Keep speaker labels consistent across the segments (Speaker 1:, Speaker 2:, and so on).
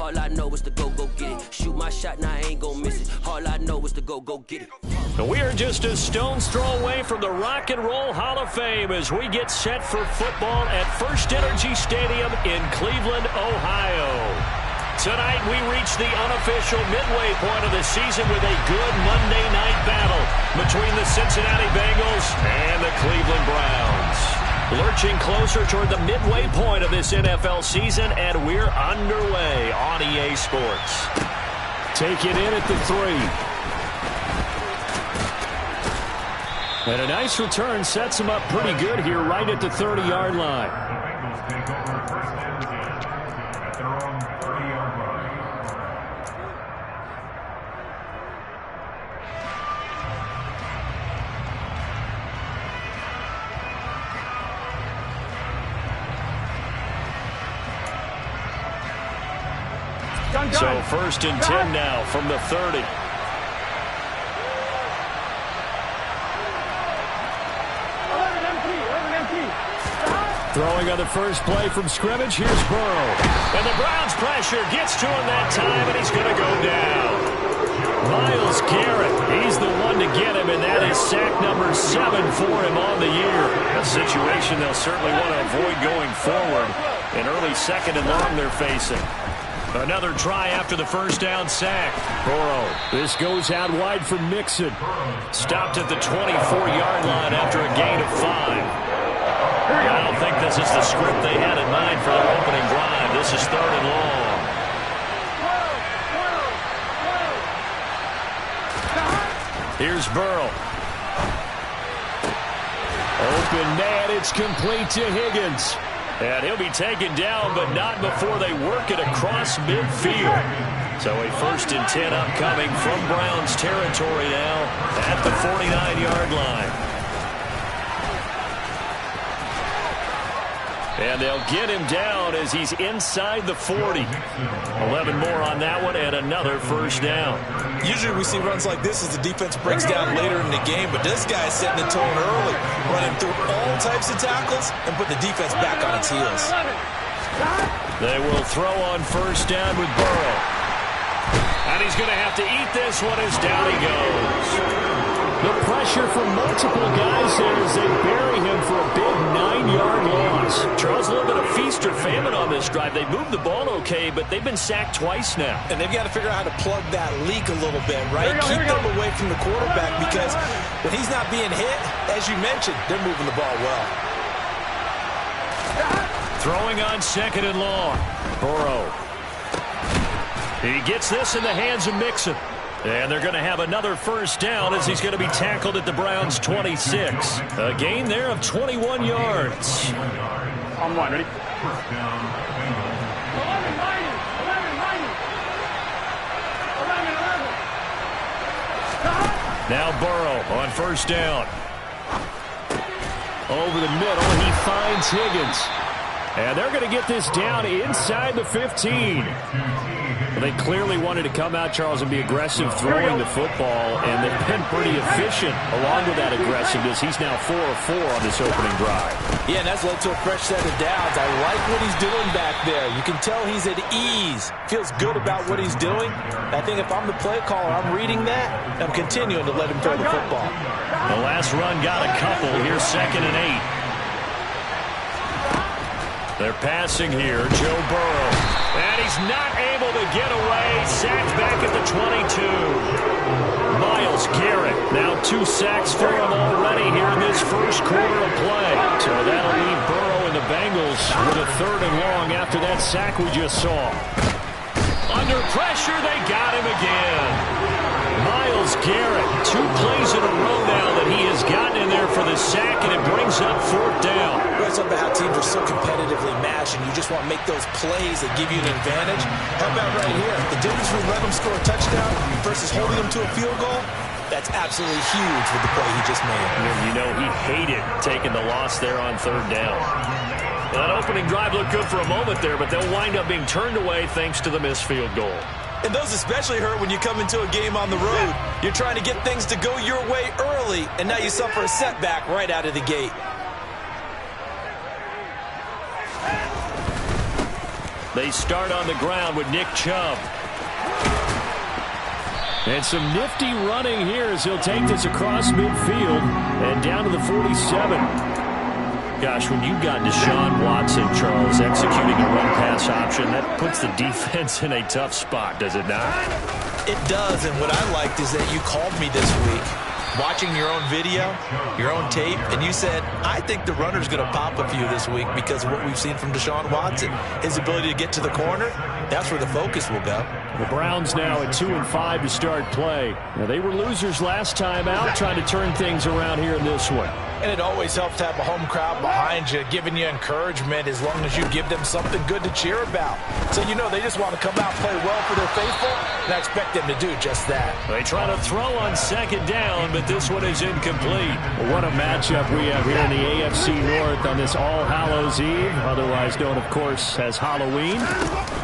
Speaker 1: All I know is to go get it. Shoot my shot, now I ain't gon' miss it. All I know is to go get it.
Speaker 2: We are just a stone's throw away from the Rock and Roll Hall of Fame as we get set for football at First Energy Stadium in Cleveland, Ohio. Tonight we reach the unofficial midway point of the season with a good Monday night battle between the Cincinnati Bengals and the Cleveland Browns. Lurching closer toward the midway point of this NFL season, and we're underway on EA Sports.
Speaker 3: Take it in at the 3. And a nice return sets him up pretty good here right at the 30-yard line.
Speaker 2: So first and 10 now from the 30.
Speaker 3: Throwing on the first play from scrimmage, here's Burrow.
Speaker 2: And the Browns pressure gets to him that time, and he's going to go down. Myles Garrett, he's the one to get him, and that is sack number 7 for him on the year. A situation they'll certainly want to avoid going forward. An early second and long they're facing. Another try after the first down sack.
Speaker 3: Burrow, this goes out wide for Mixon.
Speaker 2: Stopped at the 24-yard line after a gain of 5. I don't think this is the script they had in mind for their opening drive. This is 3rd and long. Here's Burrow.
Speaker 3: Open man, it's complete to Higgins.
Speaker 2: And he'll be taken down, but not before they work it across midfield. So a 1st and 10 upcoming from Browns territory now at the 49-yard line. And they'll get him down as he's inside the 40. 11 more on that one and another first down.
Speaker 4: Usually we see runs like this as the defense breaks down later in the game, but this guy's setting the tone early, running through all types of tackles and put the defense back on its heels.
Speaker 2: They will throw on first down with Burrow. And he's going to have to eat this one as down he goes.
Speaker 3: The pressure from multiple guys there as they bury him for a big 9-yard loss.
Speaker 2: Charles, a little bit of feast or famine on this drive. They moved the ball okay, but they've been sacked twice now.
Speaker 4: And they've got to figure out how to plug that leak a little bit, right? Keep them away from the quarterback because when he's not being hit, as you mentioned, they're moving the ball well.
Speaker 2: Throwing on 2nd and long. Burrow. He gets this in the hands of Mixon. And they're going to have another first down as he's going to be tackled at the Browns' 26. A gain there of 21 yards.
Speaker 5: On one, ready?
Speaker 2: Now Burrow on first down.
Speaker 3: Over the middle, he finds Higgins. And they're going to get this down inside the 15. Well, they clearly wanted to come out, Charles, and be aggressive throwing the football, and they've been pretty efficient along with that aggressiveness. He's now 4 of 4 on this opening drive.
Speaker 4: Yeah, and that's led to a fresh set of downs. I like what he's doing back there. You can tell he's at ease. Feels good about what he's doing. I think if I'm the play caller, I'm reading that, and I'm continuing to let him throw the football.
Speaker 2: The last run got a couple. Here's 2nd and 8. They're passing here. Joe Burrow. And he's not able to get away. Sacked back at the 22. Myles Garrett. Now 2 sacks for him already here in this first quarter of play. So that'll leave Burrow and the Bengals with a 3rd and long after that sack we just saw. Under pressure, they got him again. Myles Garrett, 2 plays in a row now that he has gotten in there for the sack, and it brings up 4th down.
Speaker 4: It's something about how teams are so competitively matched, and you just want to make those plays that give you an advantage. How about right here? The difference between letting them score a touchdown versus holding them to a field goal, that's absolutely huge with the play he just made.
Speaker 2: You know, he hated taking the loss there on 3rd down. That opening drive looked good for a moment there, but they'll wind up being turned away thanks to the missed field goal.
Speaker 4: And those especially hurt when you come into a game on the road. You're trying to get things to go your way early, and now you suffer a setback right out of the gate.
Speaker 2: They start on the ground with Nick Chubb. And some nifty running here as he'll take this across midfield and down to the 47. Gosh, when you've got Deshaun Watson, Charles, executing a run-pass option, that puts the defense in a tough spot, does it not?
Speaker 4: It does, and what I liked is that you called me this week, watching your own video, your own tape, and you said, I think the runner's going to pop a few this week because of what we've seen from Deshaun Watson. His ability to get to the corner, that's where the focus will go.
Speaker 2: The Browns now at 2-5 to start play. Now, they were losers last time out, trying to turn things around here in this one.
Speaker 4: And it always helps to have a home crowd behind you, giving you encouragement as long as you give them something good to cheer about. So you know they just want to come out and play well for their faithful, and I expect them to do just that.
Speaker 2: They try to throw on second down, but this one is incomplete. Well, what a matchup we have here in the AFC North on this All Hallows Eve, otherwise known, of course, as Halloween.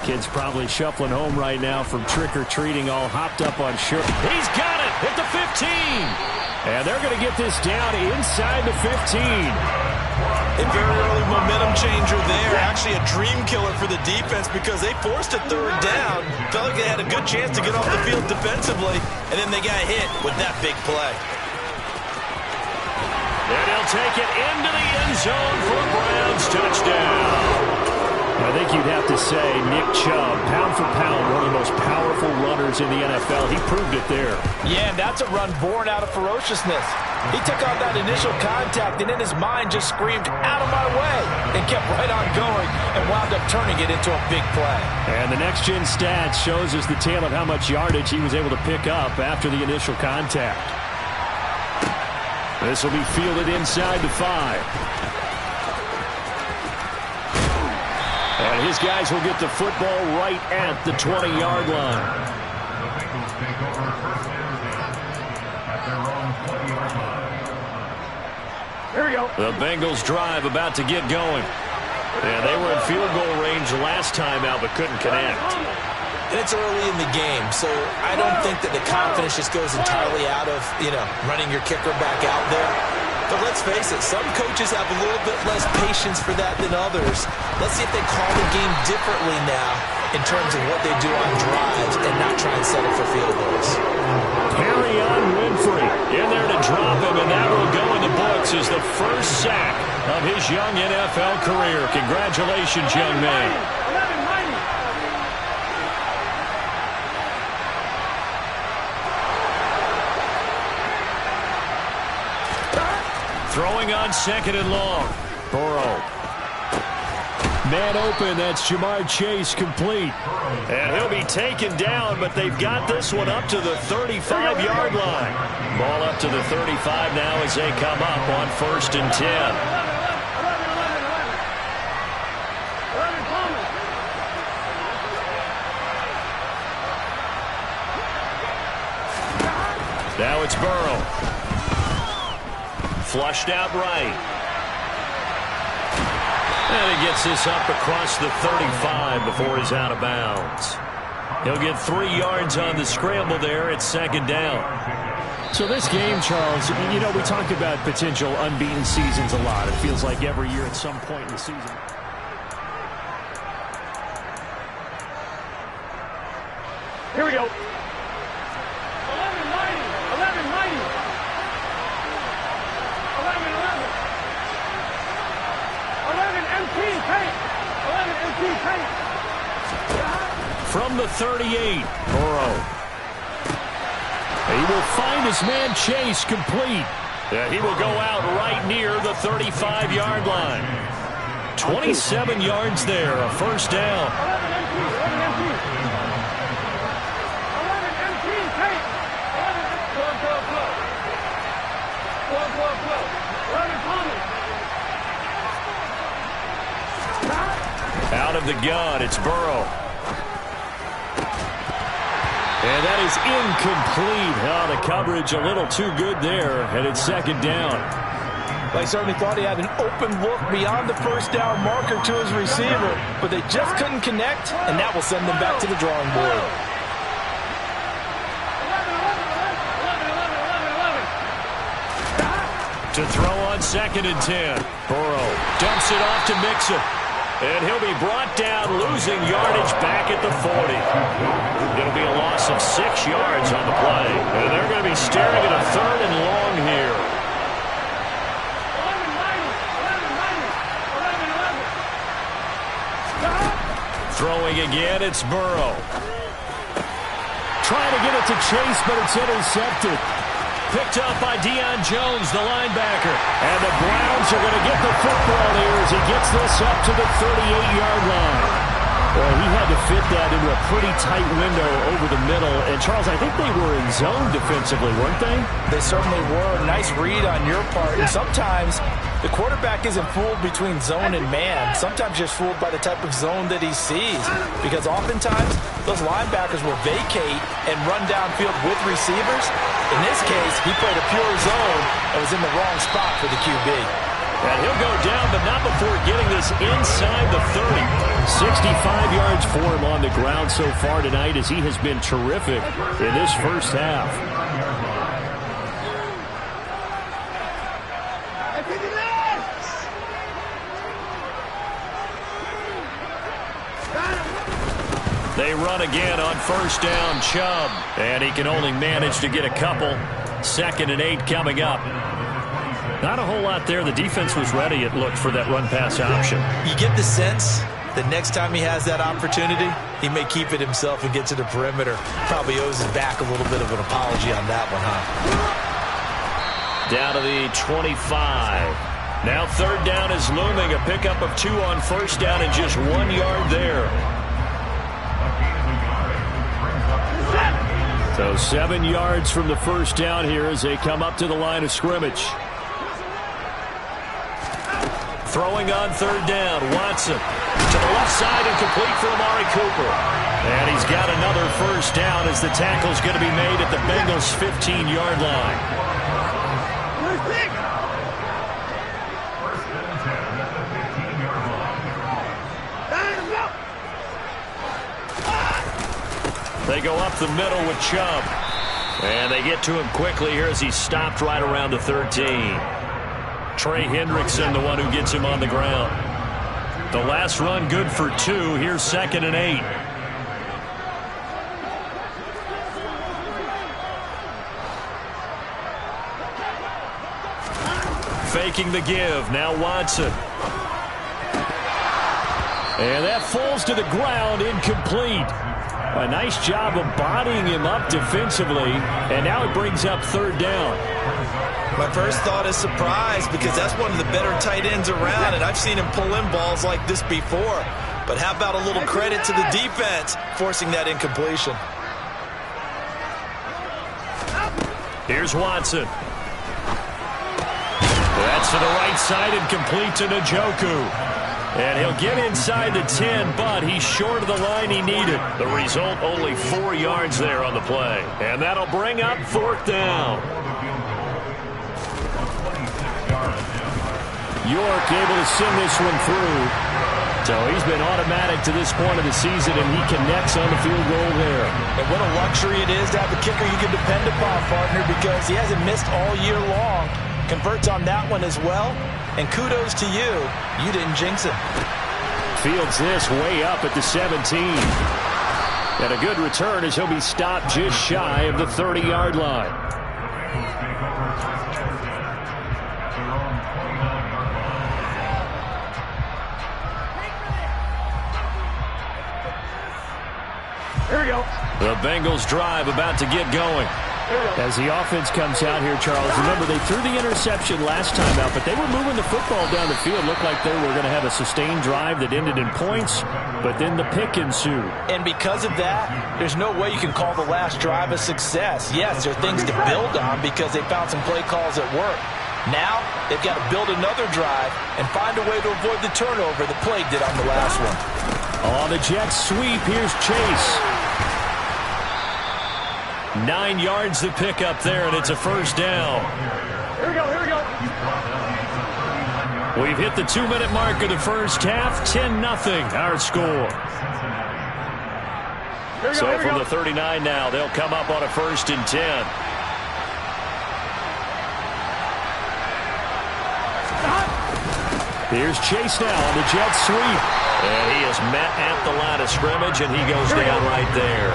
Speaker 2: Kids probably shuffling home right now from trick-or-treating, all hopped up on sugar. He's got it at the 15. And they're going to get this down inside the 15.
Speaker 4: A very early momentum changer there. Actually a dream killer for the defense because they forced a third down. Felt like they had a good chance to get off the field defensively, and then they got hit with that big play.
Speaker 2: And he'll take it into the end zone for a Browns touchdown. I think you'd have to say Nick Chubb, pound for pound, one of the most powerful runners in the NFL. He proved it there.
Speaker 4: Yeah, and that's a run born out of ferociousness. He took on that initial contact, and in his mind just screamed, out of my way, and kept right on going and wound up turning it into a big play.
Speaker 2: And the next-gen stats shows us the tale of how much yardage he was able to pick up after the initial contact. This will be fielded inside the 5. And his guys will get the football right at the 20-yard line.
Speaker 3: Here we go.
Speaker 2: The Bengals drive about to get going. And they were in field goal range last time out, but couldn't connect.
Speaker 4: And it's early in the game, so I don't think that the confidence just goes entirely out of, running your kicker back out there. But let's face it, some coaches have a little bit less patience for that than others. Let's see if they call the game differently now in terms of what they do on drives and not try and settle for field goals.
Speaker 2: Perrion Winfrey in there to drop him, and that will go in the books as the first sack of his young NFL career. Congratulations, young man. Throwing on second and long. Burrow. Man open, that's Jamar Chase complete. And he'll be taken down, but they've got this one up to the 35-yard line. Ball up to the 35 now as they come up on 1st and 10. Now it's Burrow. Flushed out right. And he gets this up across the 35 before he's out of bounds. He'll get 3 yards on the scramble there at 2nd down. So this game, Charles, we talk about potential unbeaten seasons a lot. It feels like every year at some point in the season.
Speaker 3: Here we go. 11
Speaker 2: From the 38, Burrow. He will find his man Chase complete. He will go out right near the 35-yard line. 27 yards there, a 1st down.
Speaker 3: 11
Speaker 2: Out of the gun, it's Burrow. And that is incomplete. The coverage a little too good there, and it's 2nd down.
Speaker 4: They certainly thought he had an open look beyond the 1st down marker to his receiver, but they just couldn't connect, and that will send them back to the drawing board.
Speaker 2: To throw on 2nd and 10. Burrow dumps it off to Mixon. And he'll be brought down, losing yardage back at the 40. It'll be a loss of 6 yards on the play. And they're going to be staring at a 3rd and long here. Throwing again, it's Burrow.
Speaker 3: Trying to get it to Chase, but it's intercepted.
Speaker 2: Picked up by Deion Jones, the linebacker. And the Browns are going to get the football here as he gets this up to the 38-yard line. Well, he had to fit that into a pretty tight window over the middle. And, Charles, I think they were in zone defensively, weren't they?
Speaker 4: They certainly were. Nice read on your part. And sometimes the quarterback isn't fooled between zone and man. Sometimes just fooled by the type of zone that he sees. Because oftentimes those linebackers will vacate and run downfield with receivers. In this case, he played a pure zone and was in the wrong spot for the QB.
Speaker 2: And he'll go down, but not before getting this inside the 30.
Speaker 3: 65 yards for him on the ground so far tonight as he has been terrific in this first half.
Speaker 2: They run again on first down, Chubb. And he can only manage to get a couple. 2nd and 8 coming up. Not a whole lot there. The defense was ready, it looked, for that run-pass option.
Speaker 4: You get the sense that next time he has that opportunity, he may keep it himself and get to the perimeter. Probably owes his back a little bit of an apology on that one, huh?
Speaker 2: Down to the 25. Now 3rd down is looming. A pickup of 2 on first down and just 1 yard there.
Speaker 3: So 7 yards from the first down here as they come up to the line of scrimmage.
Speaker 2: Throwing on 3rd down, Watson to the left side and complete for Amari Cooper. And he's got another first down as the tackle's going to be made at the Bengals' 15-yard line. They go up the middle with Chubb. And they get to him quickly here as he's stopped right around the 13. Trey Hendrickson, the one who gets him on the ground. The last run good for 2. Here's 2nd and 8. Faking the give. Now Watson. And that falls to the ground, incomplete. A nice job of bodying him up defensively. And now it brings up 3rd down.
Speaker 4: My first thought is surprise because that's one of the better tight ends around, and I've seen him pull in balls like this before. But how about a little credit to the defense forcing that incompletion?
Speaker 2: Here's Watson. That's to the right side and complete to Njoku. And he'll get inside the 10, but he's short of the line he needed. The result, only 4 yards there on the play. And that'll bring up 4th down.
Speaker 3: York able to send this one through. So he's been automatic to this point of the season, and he connects on the field goal there.
Speaker 4: And what a luxury it is to have a kicker you can depend upon, partner, because he hasn't missed all year long. Converts on that one as well. And kudos to you. You didn't jinx him.
Speaker 3: Fields this way up at the 17. And a good return as he'll be stopped just shy of the 30-yard line.
Speaker 2: Here we go. The Bengals drive about to get going.
Speaker 3: As the offense comes out here, Charles, remember they threw the interception last time out, but they were moving the football down the field. Looked like they were going to have a sustained drive that ended in points, but then the pick ensued.
Speaker 4: And because of that, there's no way you can call the last drive a success. Yes, there are things to build on because they found some play calls that work. Now, they've got to build another drive and find a way to avoid the turnover that plagued it on the last one.
Speaker 3: On the jet sweep, here's Chase.
Speaker 2: 9 yards to pick up there, and it's a first down.
Speaker 5: Here we go, here we go.
Speaker 2: We've hit the 2-minute mark of the first half. 10-0 our score. So from the 39 now, they'll come up on a 1st and 10.
Speaker 3: Here's Chase now on the jet sweep.
Speaker 2: And he is met at the line of scrimmage, and he goes down right there.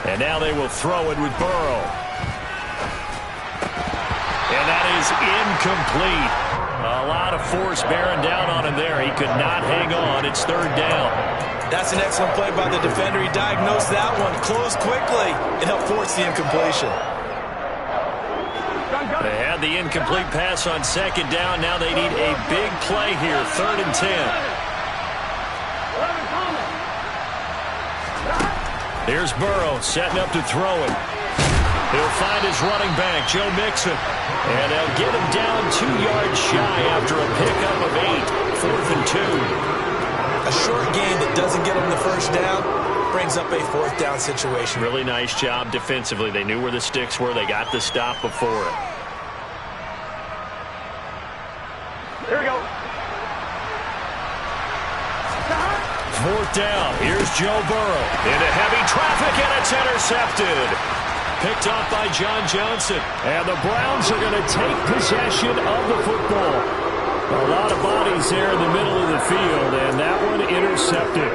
Speaker 2: And now they will throw it with Burrow. And that is incomplete. A lot of force bearing down on him there. He could not hang on. It's third down.
Speaker 4: That's an excellent play by the defender. He diagnosed that one, closed quickly, and helped force the incompletion.
Speaker 2: They had the incomplete pass on second down. Now they need a big play here, 3rd and 10. Here's Burrow setting up to throw it. He'll find his running back, Joe Mixon. And they'll get him down 2 yards shy after a pickup of 8. 4th and 2.
Speaker 4: A short gain that doesn't get him the first down brings up a 4th down situation.
Speaker 2: Really nice job defensively. They knew where the sticks were. They got the stop before it.
Speaker 5: Here we go.
Speaker 2: 4th down. Here's Joe Burrow. Into heavy traffic, and it's intercepted. Picked off by John Johnson.
Speaker 3: And the Browns are going to take possession of the football. A lot of bodies there in the middle of the field, and that one intercepted.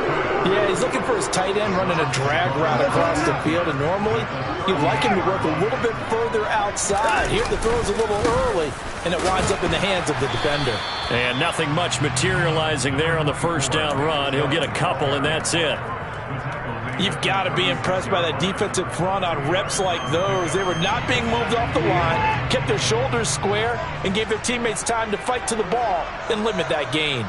Speaker 4: Yeah, he's looking for his tight end running a drag route across the field, and normally you'd like him to work a little bit further outside. Here the throw's a little early, and it winds up in the hands of the defender.
Speaker 2: And nothing much materializing there on the first down run. He'll get a couple, and that's it.
Speaker 4: You've got to be impressed by that defensive front on reps like those. They were not being moved off the line, kept their shoulders square, and gave their teammates time to fight to the ball and limit that gain.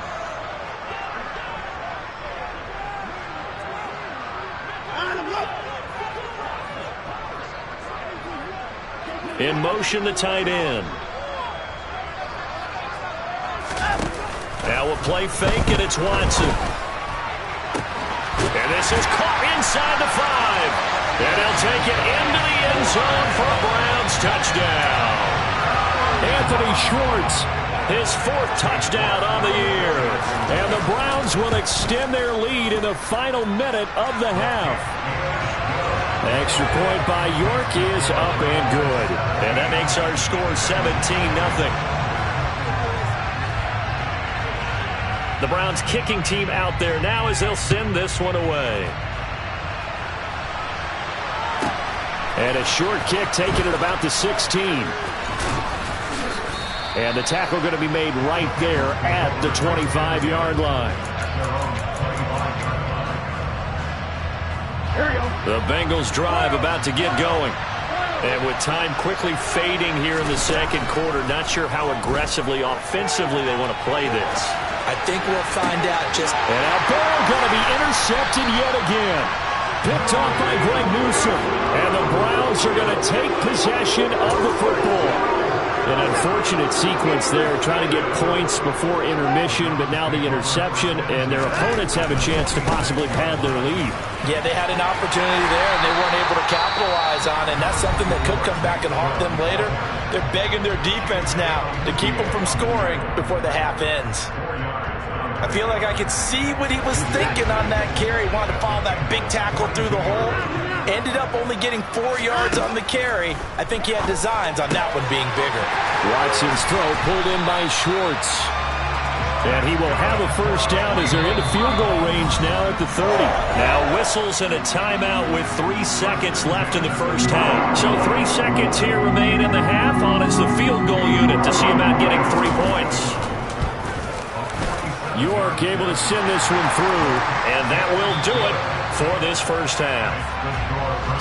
Speaker 2: In motion, the tight end. Now a play fake, and it's Watson. And this is caught inside the 5. And he'll take it into the end zone for a Browns touchdown.
Speaker 3: Anthony Schwartz,
Speaker 2: his 4th touchdown on the year.
Speaker 3: And the Browns will extend their lead in the final minute of the half. Extra point by York is up and good.
Speaker 2: And that makes our score 17-0. The Browns kicking team out there now as they'll send this one away.
Speaker 3: And a short kick taken at about the 16. And the tackle going to be made right there at the 25-yard line.
Speaker 5: Here we go.
Speaker 2: The Bengals drive about to get going. And with time quickly fading here in the second quarter, not sure how aggressively, offensively they want to play this.
Speaker 4: I think we'll find out just...
Speaker 3: And now Burrow going to be intercepted yet again. Picked off by Greg Newsome. And the Browns are going to take possession of the football. An unfortunate sequence there, trying to get points before intermission, but now the interception, and their opponents have a chance to possibly pad their lead.
Speaker 4: Yeah, they had an opportunity there, and they weren't able to capitalize on it, and that's something that could come back and haunt them later. They're begging their defense now to keep them from scoring before the half ends. I feel like I could see what he was thinking on that carry. He wanted to follow that big tackle through the hole. Ended up only getting 4 yards on the carry. I think he had designs on that one being bigger.
Speaker 3: Watson's throw pulled in by Schwartz. And he will have a first down as they're into field goal range now at the 30.
Speaker 2: Now whistles and a timeout with 3 seconds left in the first half. So 3 seconds here remain in the half on as the field goal unit to see about getting 3 points.
Speaker 3: York able to send this one through.
Speaker 2: And that will do it for this first half.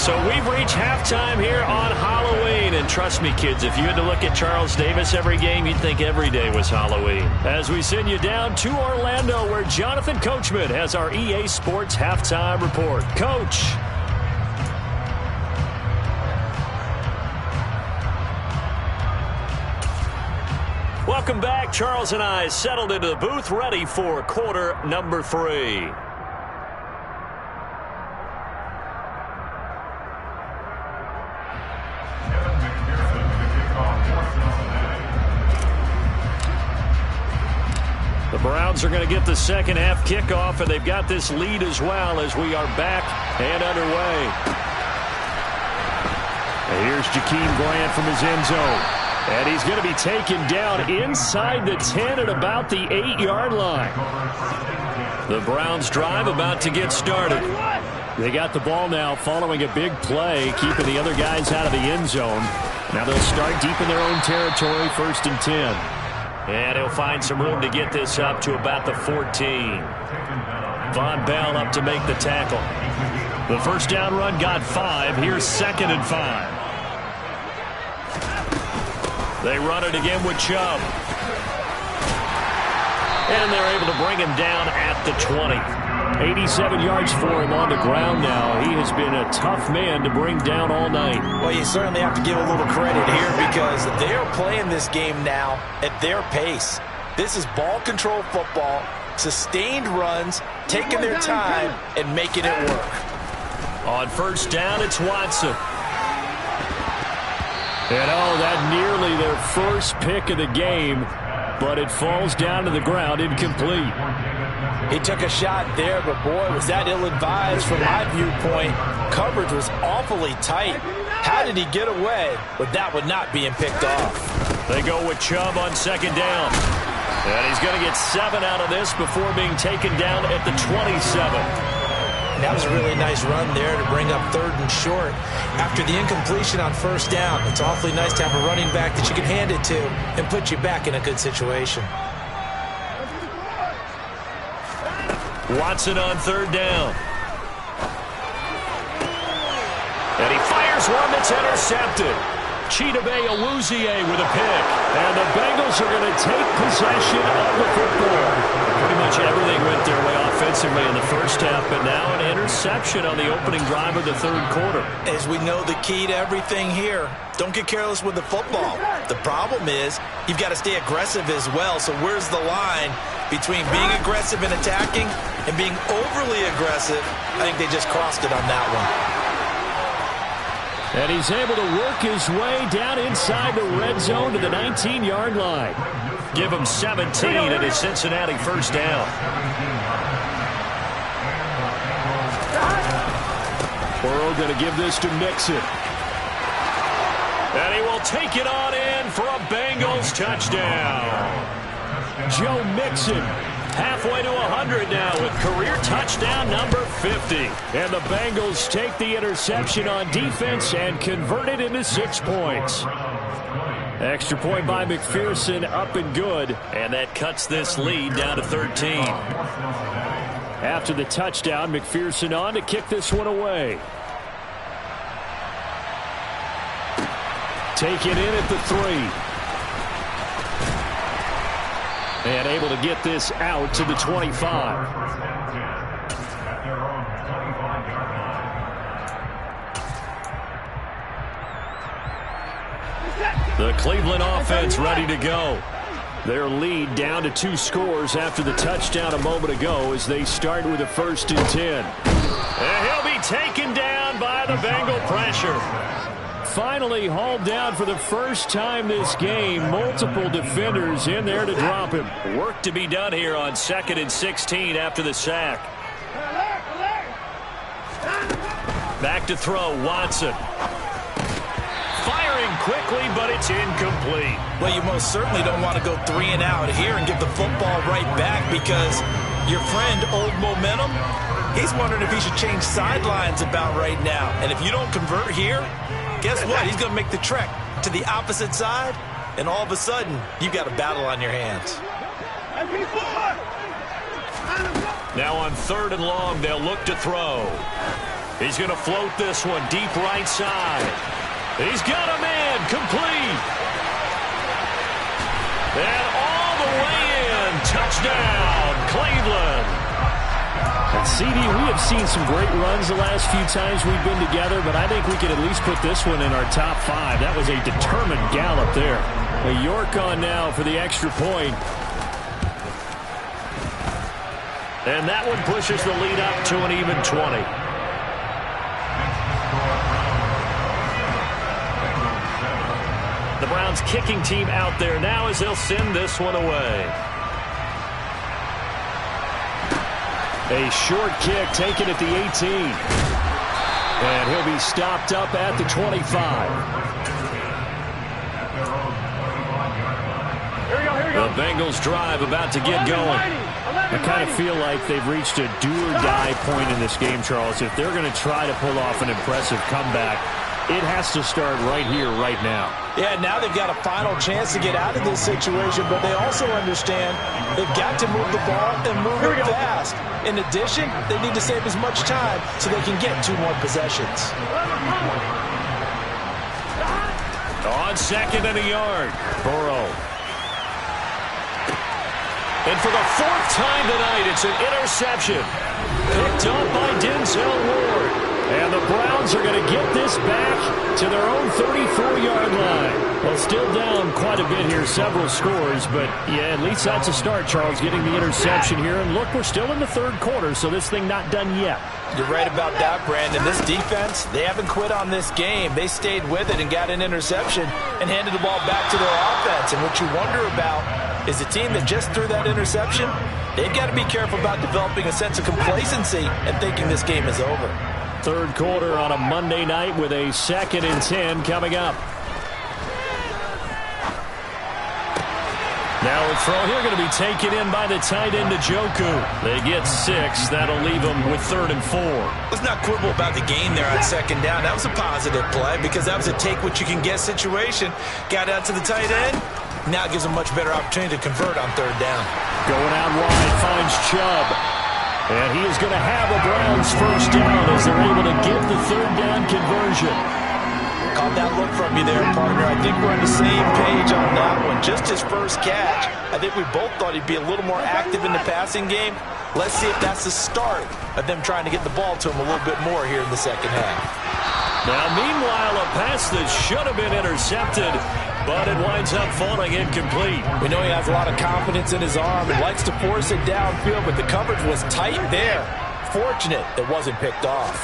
Speaker 2: So we've reached halftime here on Halloween. And trust me, kids, if you had to look at Charles Davis every game, you'd think every day was Halloween.
Speaker 3: As we send you down to Orlando, where Jonathan Coachman has our EA Sports Halftime Report. Coach.
Speaker 2: Welcome back. Charles and I settled into the booth, ready for quarter number 3. The Browns are going to get the second half kickoff, and they've got this lead as well as we are back and underway. And here's Jakeem Grant from his end zone. And he's going to be taken down inside the 10 at about the 8-yard line. The Browns drive about to get started. They got the ball now following a big play, keeping the other guys out of the end zone. Now they'll start deep in their own territory, 1st and 10. And he'll find some room to get this up to about the 14. Von Bell up to make the tackle. The first down run got 5. Here's 2nd and 5. They run it again with Chubb. And they're able to bring him down at the 20. 87 yards for him on the ground now. He has been a tough man to bring down all night.
Speaker 4: Well, you certainly have to give a little credit here because they're playing this game now at their pace. This is ball control football, sustained runs, taking their time, and making it work.
Speaker 2: On first down, it's Watson. And that nearly their first pick of the game, but it falls down to the ground incomplete.
Speaker 4: He took a shot there, but boy, was that ill-advised from my viewpoint. Coverage was awfully tight. How did he get away with that one not being picked off?
Speaker 2: They go with Chubb on 2nd down. And he's going to get 7 out of this before being taken down at the 27.
Speaker 4: That was a really nice run there to bring up 3rd and short. After the incompletion on 1st down, it's awfully nice to have a running back that you can hand it to and put you back in a good situation.
Speaker 2: Watson on 3rd down. And he fires one that's intercepted. Chidobe Awuzie with a pick. And the Bengals are going to take possession of the football. Pretty much everything went their way offensively in the first half, but now an interception on the opening drive of the 3rd quarter.
Speaker 4: As we know, the key to everything here, don't get careless with the football. The problem is you've got to stay aggressive as well. So where's the line between being aggressive and attacking and being overly aggressive? I think they just crossed it on that one.
Speaker 2: And he's able to work his way down inside the red zone to the 19-yard line. Give him 17 at his Cincinnati first down. Burrow going to give this to Mixon. And he will take it on in for a Bengals touchdown. Joe Mixon halfway to 100 now with career touchdown number 50. And the Bengals take the interception on defense and convert it into 6 points. Extra point by McPherson, up and good. And that cuts this lead down to 13. After the touchdown, McPherson on to kick this one away. Taken in at the 3. And able to get this out to the 25. The Cleveland offense ready to go. Their lead down to 2 scores after the touchdown a moment ago as they start with a 1st and 10. And he'll be taken down by the Bengal pressure. Finally hauled down for the first time this game. Multiple defenders in there to drop him. Work to be done here on 2nd and 16 after the sack. Back to throw, Watson. Firing quickly, but it's incomplete.
Speaker 4: Well, you most certainly don't want to go 3 and out here and give the football right back because your friend, Old Momentum, he's wondering if he should change sidelines about right now. And if you don't convert here, guess what? He's going to make the trek to the opposite side, and all of a sudden, you've got a battle on your hands.
Speaker 2: Now on 3rd and long, they'll look to throw. He's going to float this one deep right side. He's got a man complete. And all the way in. Touchdown, Cleveland. And CD, we have seen some great runs the last few times we've been together, but I think we could at least put this one in our top 5. That was a determined gallop there. A York on now for the extra point. And that one pushes the lead up to an even 20. The Browns kicking team out there now as they'll send this one away.
Speaker 3: A short kick taken at the 18. And he'll be stopped up at the 25. The Bengals drive about to get going. I kind of feel like they've reached a do-or-die point in this game, Charles. If they're going to try to pull off an impressive comeback, it has to start right here, right now.
Speaker 4: Yeah, now they've got a final chance to get out of this situation, but they also understand they've got to move the ball and move it fast. In addition, they need to save as much time so they can get 2 more possessions.
Speaker 2: On 2nd and a yard, Burrow. And for the 4th time tonight, it's an interception. Picked up by Denzel Ward. And the Browns are going to get this back to their own 34-yard line. Well, still down quite a bit here, several scores. But, yeah, at least that's a start, Charles, getting the interception here. And, look, we're still in the 3rd quarter, so this thing not done yet.
Speaker 4: You're right about that, Brandon. This defense, they haven't quit on this game. They stayed with it and got an interception and handed the ball back to their offense. And what you wonder about is a team that just threw that interception, they've got to be careful about developing a sense of complacency and thinking this game is over.
Speaker 3: 3rd quarter on a Monday night with a 2nd and 10 coming up. Now a throw here going to be taken in by the tight end Njoku. They get 6. That'll leave them with 3rd and 4.
Speaker 4: Let's not quibble about the gain there on 2nd down. That was a positive play because that was a take-what-you-can-get situation. Got out to the tight end. Now it gives them a much better opportunity to convert on 3rd down.
Speaker 3: Going out wide, finds Chubb. And he is going to have a Browns 1st down as they're able to get the 3rd down conversion.
Speaker 4: Caught that look from you there, partner. I think we're on the same page on that one. Just his first catch. I think we both thought he'd be a little more active in the passing game. Let's see if that's the start of them trying to get the ball to him a little bit more here in the 2nd half.
Speaker 2: Now, meanwhile, a pass that should have been intercepted, but it winds up falling incomplete.
Speaker 4: We know he has a lot of confidence in his arm and likes to force it downfield, but the coverage was tight there. Fortunate it wasn't picked off.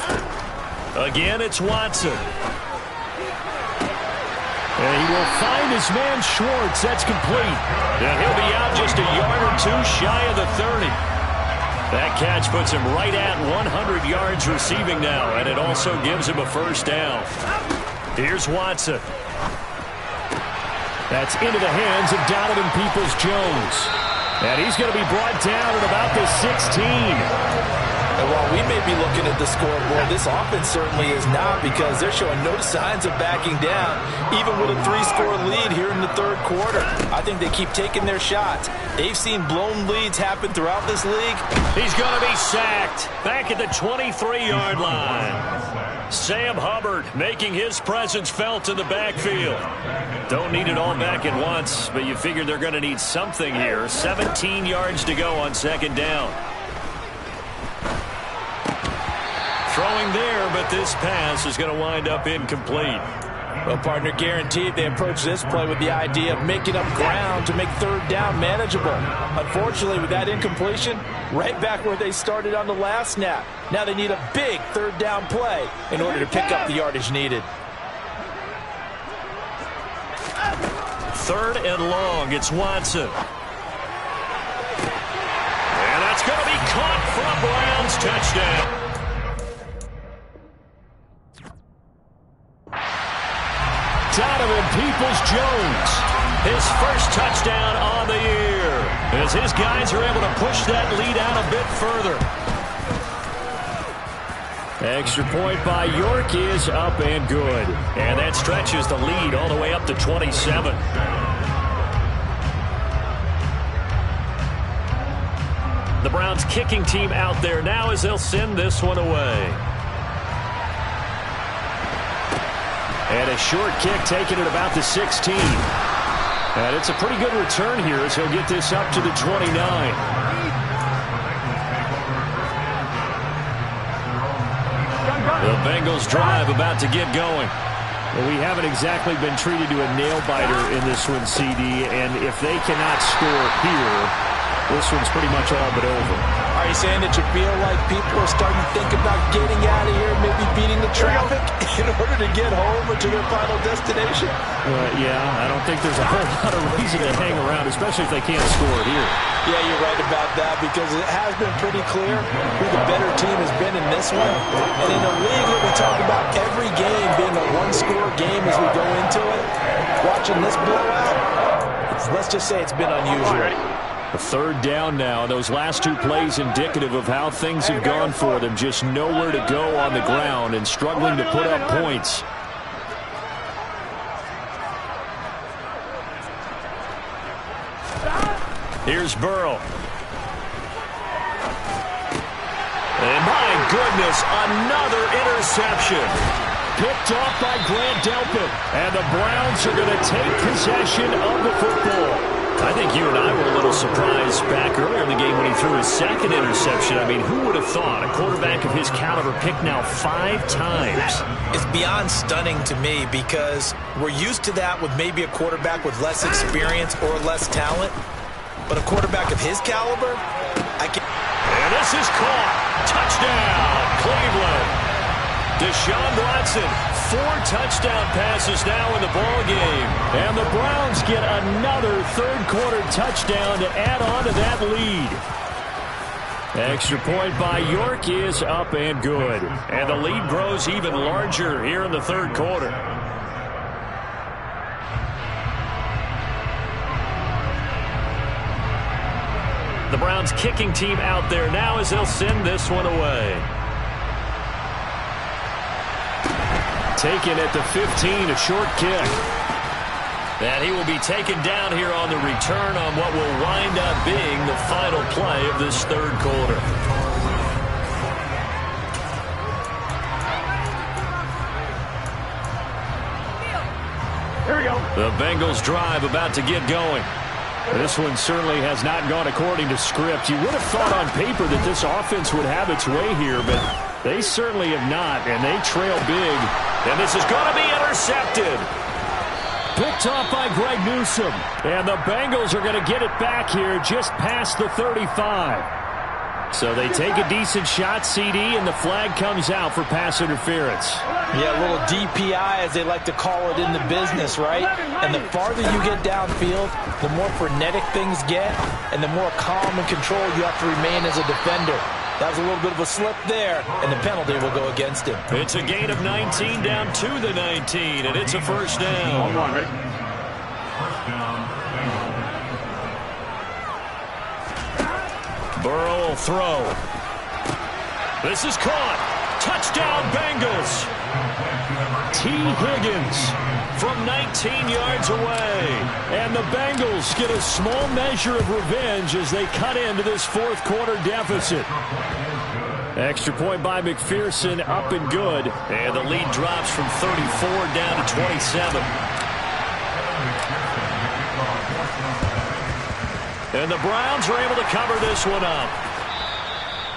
Speaker 2: Again, it's Watson.
Speaker 3: And he will find his man Schwartz. That's complete.
Speaker 2: And he'll be out just a yard or 2 shy of the 30. That catch puts him right at 100 yards receiving now, and it also gives him a 1st down. Here's Watson.
Speaker 3: That's into the hands of Donovan Peoples-Jones. And he's going to be brought down at about the 16.
Speaker 4: And while we may be looking at the scoreboard, this offense certainly is not, because they're showing no signs of backing down, even with a 3-score lead here in the 3rd quarter. I think they keep taking their shots. They've seen blown leads happen throughout this league.
Speaker 2: He's going to be sacked back at the 23-yard line. Sam Hubbard making his presence felt in the backfield. Don't need it all back at once, but you figure they're going to need something here. 17 yards to go on 2nd down. Throwing there, but this pass is going to wind up incomplete.
Speaker 4: Well, partner, guaranteed they approach this play with the idea of making up ground to make 3rd down manageable. Unfortunately, with that incompletion, right back where they started on the last snap. Now they need a big 3rd down play in order to pick up the yardage needed.
Speaker 2: 3rd and long, it's Watson. And that's going to be caught for a Browns touchdown.
Speaker 3: Donovan Peoples-Jones,
Speaker 2: his 1st touchdown on the year, as his guys are able to push that lead out a bit further.
Speaker 3: Extra point by York is up and good.
Speaker 2: And that stretches the lead all the way up to 27. The Browns kicking team out there now as they'll send this one away.
Speaker 3: And a short kick taken at about the 16. And it's a pretty good return here as he'll get this up to the 29.
Speaker 2: The Bengals drive about to get going.
Speaker 3: Well, we haven't exactly been treated to a nail-biter in this one, CD. And if they cannot score here, this one's pretty much all but over.
Speaker 4: I Are you saying that you feel like people are starting to think about getting out of here, maybe beating the traffic in order to get home or to their final destination?
Speaker 3: Yeah, I don't think there's a whole lot of reason to hang around, especially if they can't score here.
Speaker 4: Yeah, you're right about that, because it has been pretty clear who the better team has been in this one. And in a league that we talk about every game being a one-score game as we go into it, watching this blowout, let's just say it's been unusual.
Speaker 3: A third down now. Those last two plays indicative of how things have gone for them. Just nowhere to go on the ground and struggling to put up points. Here's Burrow. And my goodness, another interception. Picked off by Grant Delpit. And the Browns are going to take possession of the football. I think you and I were a little surprised back earlier in the game when he threw his second interception. I mean, who would have thought a quarterback of his caliber picked now 5 times?
Speaker 4: It's beyond stunning to me, because we're used to that with maybe a quarterback with less experience or less talent. But a quarterback of his caliber,
Speaker 3: And this is caught. Touchdown, Cleveland. Deshaun Watson, 4 touchdown passes now in the ball game. And the Browns get another third-quarter touchdown to add on to that lead. Extra point by York is up and good. And the lead grows even larger here in the third quarter. The Browns kicking team out there now as they'll send this one away. Taken at the 15, a short kick. And he will be taken down here on the return on what will wind up being the final play of this third quarter.
Speaker 5: Here we go.
Speaker 3: The Bengals drive about to get going. This one certainly has not gone according to script. You would have thought on paper that this offense would have its way here, but they certainly have not, and they trail big. And this is going to be intercepted. Picked off by Greg Newsome. And the Bengals are going to get it back here just past the 35. So they take a decent shot, CD, and the flag comes out for pass interference.
Speaker 4: Yeah, a little DPI, as they like to call it in the business, right? And the farther you get downfield, the more frenetic things get, and the more calm and control you have to remain as a defender. That was a little bit of a slip there, and the penalty will go against him.
Speaker 3: It's a gain of 19 down to the 19, and it's a first down. Burrow will throw. This is caught. Touchdown, Bengals. T. Higgins from 19 yards away. And the Bengals get a small measure of revenge as they cut into this fourth quarter deficit. Extra point by McPherson, up and good. And the lead drops from 34 down to 27. And the Browns are able to cover this one up.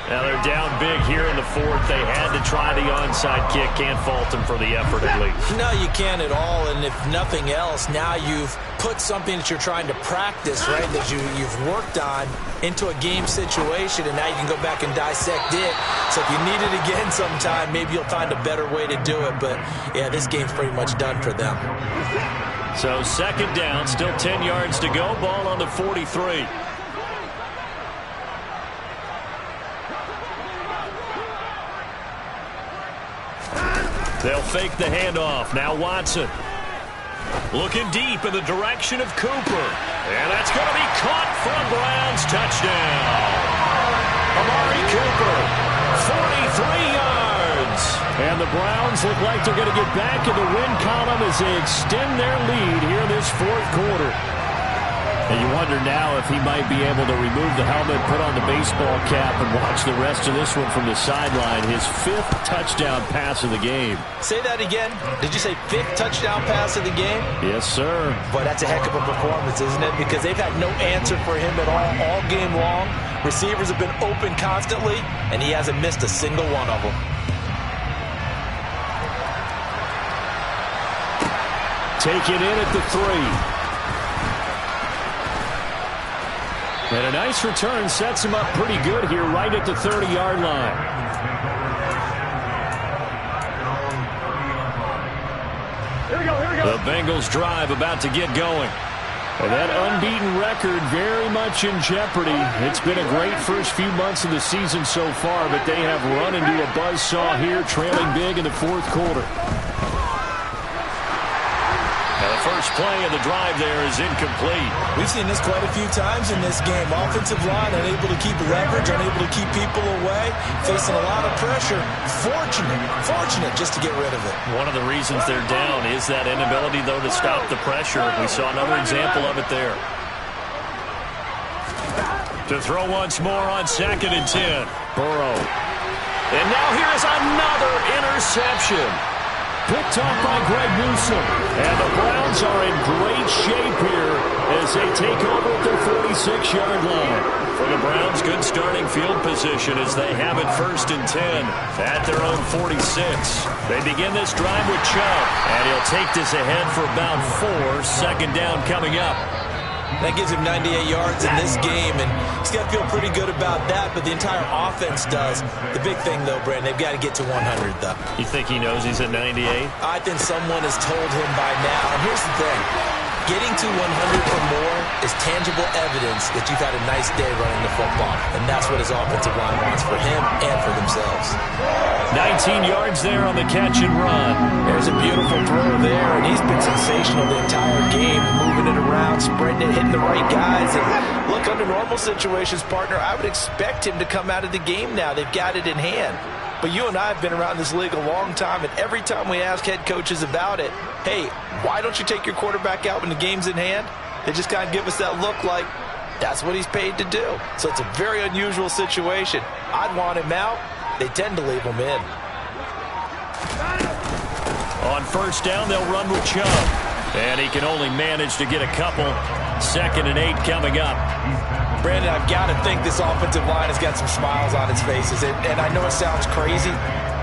Speaker 3: Now they're down big here in the fourth. They had to try the onside kick. Can't fault them for the effort at least.
Speaker 4: No, you can't at all. And if nothing else, now you've put something that you're trying to practice, right, that you've worked on into a game situation, and now you can go back and dissect it. So if you need it again sometime, maybe you'll find a better way to do it. But, yeah, this game's pretty much done for them.
Speaker 3: So second down, still 10 yards to go. Ball on the 43. They'll fake the handoff. Now Watson. Looking deep in the direction of Cooper. And that's going to be caught for a Browns touchdown. Amari Cooper, 43 yards. And the Browns look like they're going to get back in the win column as they extend their lead here in this fourth quarter. And you wonder now if he might be able to remove the helmet, put on the baseball cap, and watch the rest of this one from the sideline. His 5th touchdown pass of the game.
Speaker 4: Say that again. Did you say 5th touchdown pass of the game?
Speaker 3: Yes, sir.
Speaker 4: Boy, that's a heck of a performance, isn't it? Because they've had no answer for him at all game long. Receivers have been open constantly, and he hasn't missed a single one of them. Take it in at the 3.
Speaker 3: And a nice return sets him up pretty good here right at the 30-yard line.
Speaker 5: Here we go, here we go.
Speaker 2: The Bengals drive about to get going.
Speaker 3: And that unbeaten record very much in jeopardy. It's been a great first few months of the season so far, but they have run into a buzzsaw here, trailing big in the fourth quarter.
Speaker 2: Now the first play of the drive there is incomplete.
Speaker 4: We've seen this quite a few times in this game. Offensive line unable to keep leverage, unable to keep people away, facing a lot of pressure. Fortunate just to get rid of it.
Speaker 2: One of the reasons they're down is that inability, though, to stop the pressure. We saw another example of it there. To throw once more on 2nd and 10.
Speaker 3: Burrow.
Speaker 2: And now here is another interception.
Speaker 3: Picked off by Greg Newsome. And the Browns are in great shape here as they take over at their 46-yard line.
Speaker 2: For the Browns, good starting field position as they have it 1st and 10 at their own 46. They begin this drive with Chubb, and he'll take this ahead for about 4. 2nd down coming up.
Speaker 4: That gives him 98 yards in this game, and he's got to feel pretty good about that, but the entire offense does. The big thing, though, Brandon, they've got to get to 100, though.
Speaker 2: You think he knows he's at 98?
Speaker 4: I think someone has told him by now. And here's the thing. Getting to 100 or more is tangible evidence that you've had a nice day running the football, and that's what his offensive line wants for him and for themselves.
Speaker 3: 19 yards there on the catch and run.
Speaker 4: There's a beautiful throw there, and he's been sensational the entire game, moving it around, spreading it, hitting the right guys. And look, under normal situations, partner, I would expect him to come out of the game now. They've got it in hand. But you and I have been around this league a long time, and every time we ask head coaches about it, hey, why don't you take your quarterback out when the game's in hand? They just kind of give us that look like that's what he's paid to do. So it's a very unusual situation. I'd want him out. They tend to leave him in.
Speaker 2: On 1st down, they'll run with Chubb. And he can only manage to get a couple. 2nd and 8 coming up.
Speaker 4: Brandon, I've got to think this offensive line has got some smiles on its faces. And I know it sounds crazy,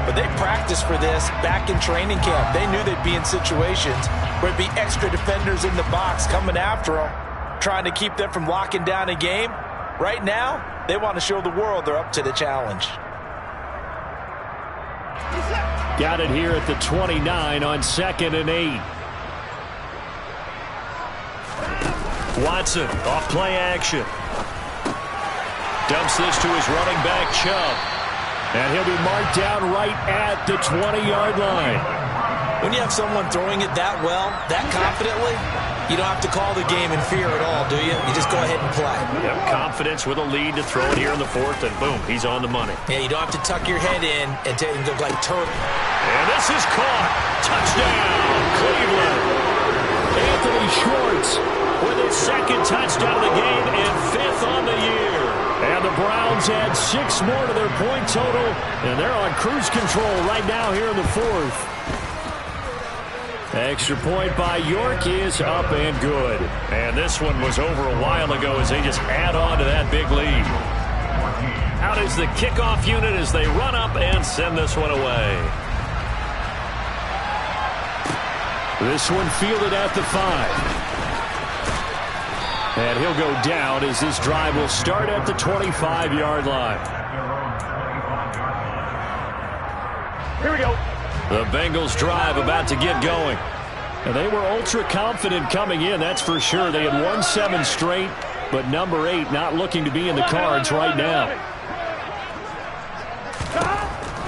Speaker 4: but they practiced for this back in training camp. They knew they'd be in situations where it'd be extra defenders in the box coming after them, trying to keep them from locking down a game. Right now, they want to show the world they're up to the challenge.
Speaker 3: Got it here at the 29 on 2nd and 8.
Speaker 2: Watson, off play action. Dumps this to his running back, Chubb.
Speaker 3: And he'll be marked down right at the 20-yard line.
Speaker 4: When you have someone throwing it that well, that confidently, you don't have to call the game in fear at all, do you? You just go ahead and play.
Speaker 2: Yep, confidence with a lead to throw it here in the 4th, and boom, he's on the money.
Speaker 4: Yeah, you don't have to tuck your head in and take and go like turtle.
Speaker 2: And this is caught. Touchdown, Cleveland.
Speaker 3: Anthony Schwartz
Speaker 2: With his 2nd touchdown of the game and 5th on the year.
Speaker 3: And the Browns add 6 more to their point total, and they're on cruise control right now here in the 4th. Extra point by York is up and good.
Speaker 2: And this one was over a while ago as they just add on to that big lead. Out is the kickoff unit as they run up and send this one away.
Speaker 3: This one fielded at the 5. And he'll go down as this drive will start at the 25-yard line.
Speaker 5: Here we go.
Speaker 2: The Bengals drive about to get going.
Speaker 3: And they were ultra confident coming in, that's for sure. They had won 7 straight, but number 8 not looking to be in the cards right now.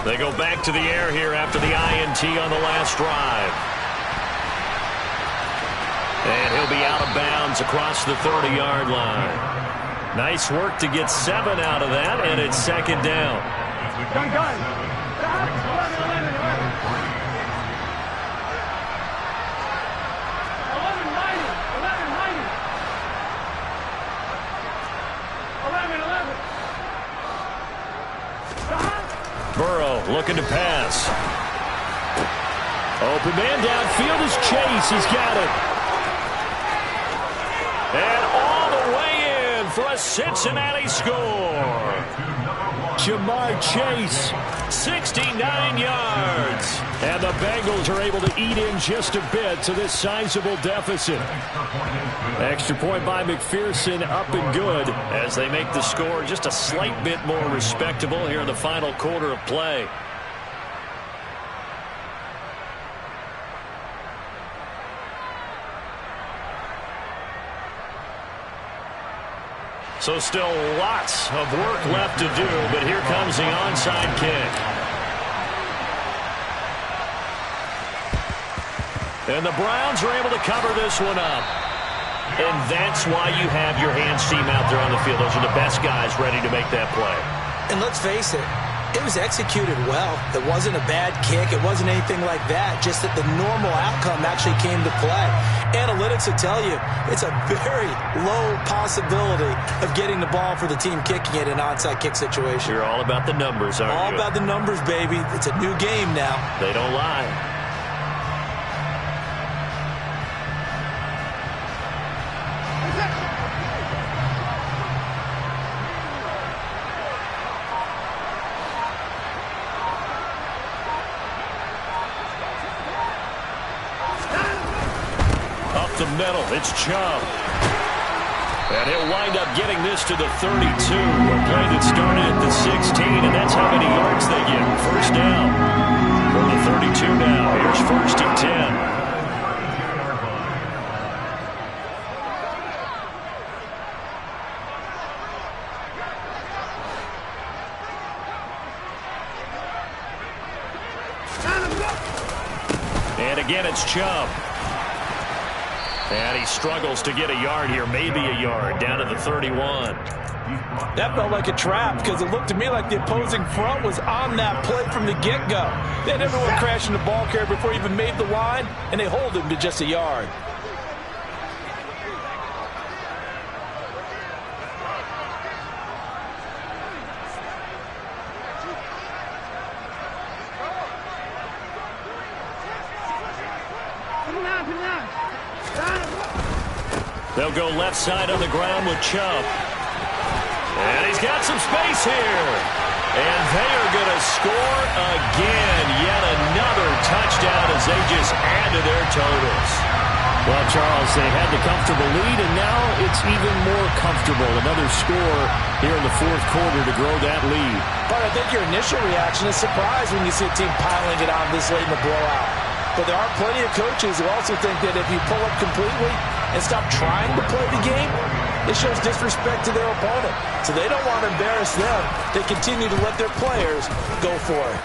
Speaker 2: They go back to the air here after the INT on the last drive. And he'll be out of bounds across the 30-yard line. Nice work to get 7 out of that, and it's 2nd down.
Speaker 5: Gun. 11.
Speaker 2: Burrow looking to pass.
Speaker 3: Open man downfield is Chase. He's got it.
Speaker 2: And all the way in for a Cincinnati score.
Speaker 3: Jamar Chase.
Speaker 2: 69 yards.
Speaker 3: And the Bengals are able to eat in just a bit to this sizable deficit. Extra point by McPherson, up and good, as they make the score just a slight bit more respectable here in the final quarter of play. So still lots of work left to do, but here comes the onside kick. And the Browns are able to cover this one up. And that's why you have your hands team out there on the field. Those are the best guys ready to make that play.
Speaker 4: And let's face it, it was executed well. It wasn't a bad kick. It wasn't anything like that. Just that the normal outcome actually came to play. Analytics will tell you it's a very low possibility of getting the ball for the team kicking it in an onside kick situation.
Speaker 3: You're all about the numbers, aren't you?
Speaker 4: All about the numbers, baby. It's a new game now.
Speaker 3: They don't lie. The middle, it's Chubb. And he'll wind up getting this to the 32. A play that started at the 16, and that's how many yards they get. First down from the 32 now. Here's 1st and 10. And again, it's Chubb. And he struggles to get a yard here, maybe a yard, down to the 31.
Speaker 4: That felt like a trap because it looked to me like the opposing front was on that play from the get-go. They had everyone crashing the ball carrier before he even made the line, and they hold him to just a yard.
Speaker 3: They'll go left side on the ground with Chubb. And he's got some space here. And they are going to score again. Yet another touchdown as they just add to their totals. Well, Charles, they had the comfortable lead, and now it's even more comfortable. Another score here in the 4th quarter to grow that lead.
Speaker 4: But I think your initial reaction is surprise when you see a team piling it on this late in the blowout. But there are plenty of coaches who also think that if you pull up completely and stop trying to play the game, it shows disrespect to their opponent. So they don't want to embarrass them. They continue to let their players go for it.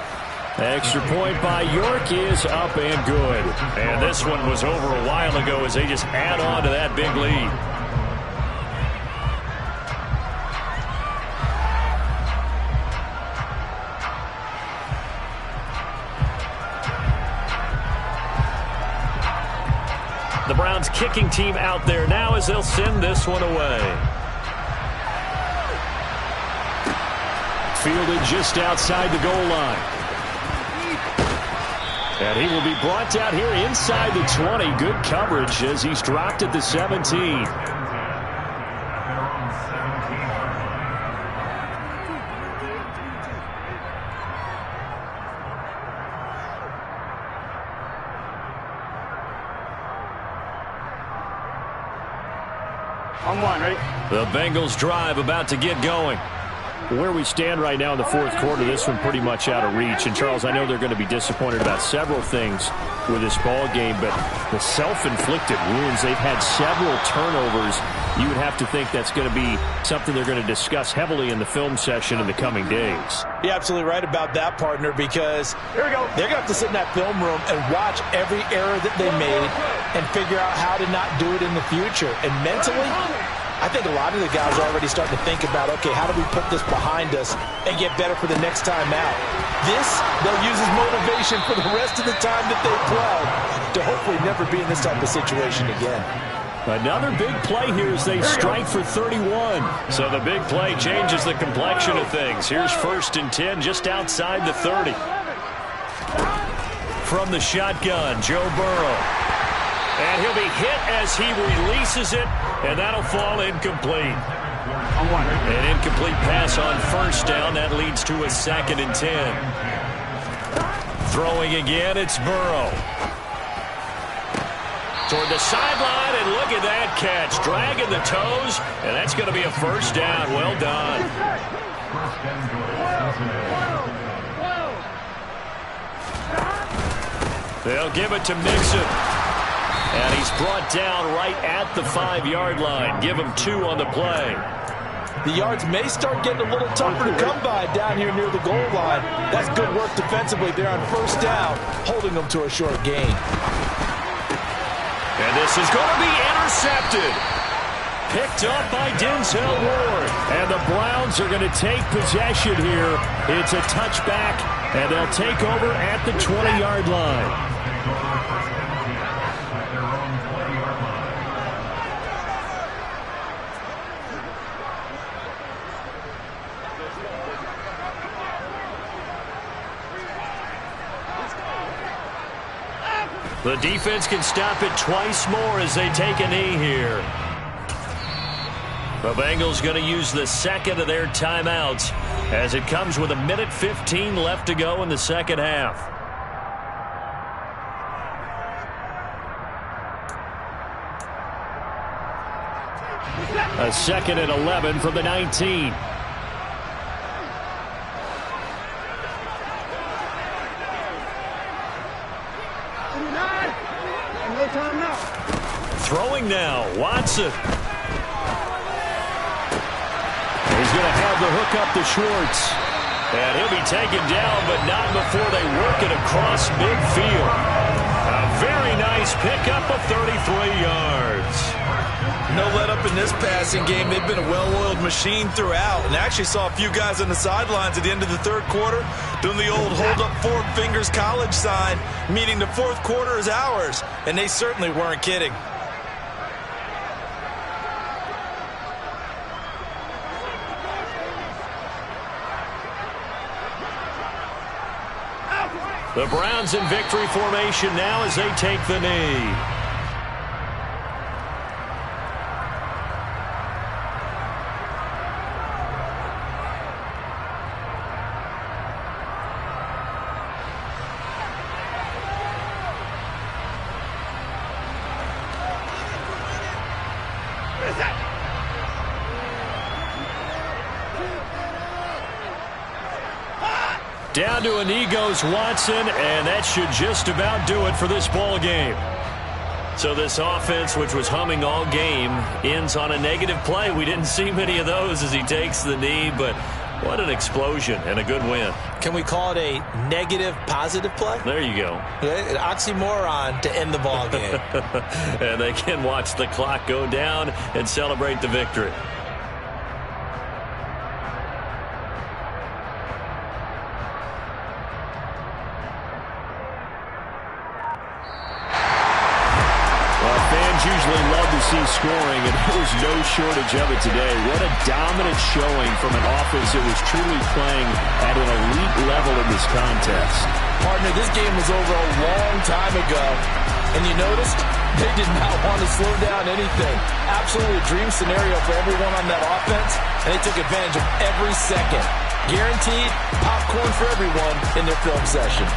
Speaker 3: Extra point by York is up and good. And this one was over a while ago as they just add on to that big lead. The Browns kicking team out there now as they'll send this one away. Fielded just outside the goal line. And he will be brought down here inside the 20. Good coverage as he's dropped at the 17.
Speaker 5: On one, ready?
Speaker 3: The Bengals drive about to get going. Where we stand right now in the 4th quarter, this one pretty much out of reach. And, Charles, I know they're going to be disappointed about several things with this ball game, but the self-inflicted wounds, they've had several turnovers. You would have to think that's going to be something they're going to discuss heavily in the film session in the coming days.
Speaker 4: You're absolutely right about that, partner, because
Speaker 5: Here we go.
Speaker 4: they're going to have to sit in that film room and watch every error that they made and figure out how to not do it in the future. And mentally, I think a lot of the guys are already starting to think about, okay, how do we put this behind us and get better for the next time out? This, they'll use as motivation for the rest of the time that they play to hopefully never be in this type of situation again.
Speaker 3: Another big play here as they strike for 31. So the big play changes the complexion of things. Here's 1st and 10 just outside the 30. From the shotgun, Joe Burrow. And he'll be hit as he releases it, and that'll fall incomplete. An incomplete pass on 1st down. That leads to a 2nd and 10.
Speaker 2: Throwing again, it's Burrow. Toward the sideline, and look at that catch. Dragging the toes, and that's going to be a first down. Well done. They'll give it to Mixon. And he's brought down right at the 5-yard line. Give him 2 on the play.
Speaker 4: The yards may start getting a little tougher to come by down here near the goal line. That's good work defensively there on first down, holding them to a short gain.
Speaker 2: And this is going to be intercepted. Picked up by Denzel Ward. And the Browns are going to take possession here. It's a touchback, and they'll take over at the 20-yard line. The defense can stop it twice more as they take a knee here. The Bengals going to use the second of their timeouts as it comes with 1:15 left to go in the second half. A 2nd and 11 from the 19. Throwing now, Watson. He's going to have the hook up to Schwartz. And he'll be taken down, but not before they work it across midfield. A very nice pickup of 33 yards.
Speaker 4: No let up in this passing game. They've been a well-oiled machine throughout. And actually saw a few guys on the sidelines at the end of the third quarter doing the old hold up 4 fingers college sign, meaning the fourth quarter is ours. And they certainly weren't kidding.
Speaker 2: The Browns in victory formation now as they take the knee. Down to a knee goes Watson, and that should just about do it for this ball game. So this offense, which was humming all game, ends on a negative play. We didn't see many of those as he takes the knee, but what an explosion and a good win.
Speaker 4: Can we call it a negative positive play?
Speaker 2: There you go.
Speaker 4: An oxymoron to end the ball game.
Speaker 2: And they can watch the clock go down and celebrate the victory. Usually love to see scoring, and there was no shortage of it today. What a dominant showing from an offense that was truly playing at an elite level in this contest.
Speaker 4: Partner, this game was over a long time ago, and you noticed they did not want to slow down anything. Absolutely a dream scenario for everyone on that offense, and they took advantage of every second. Guaranteed popcorn for everyone in their film session.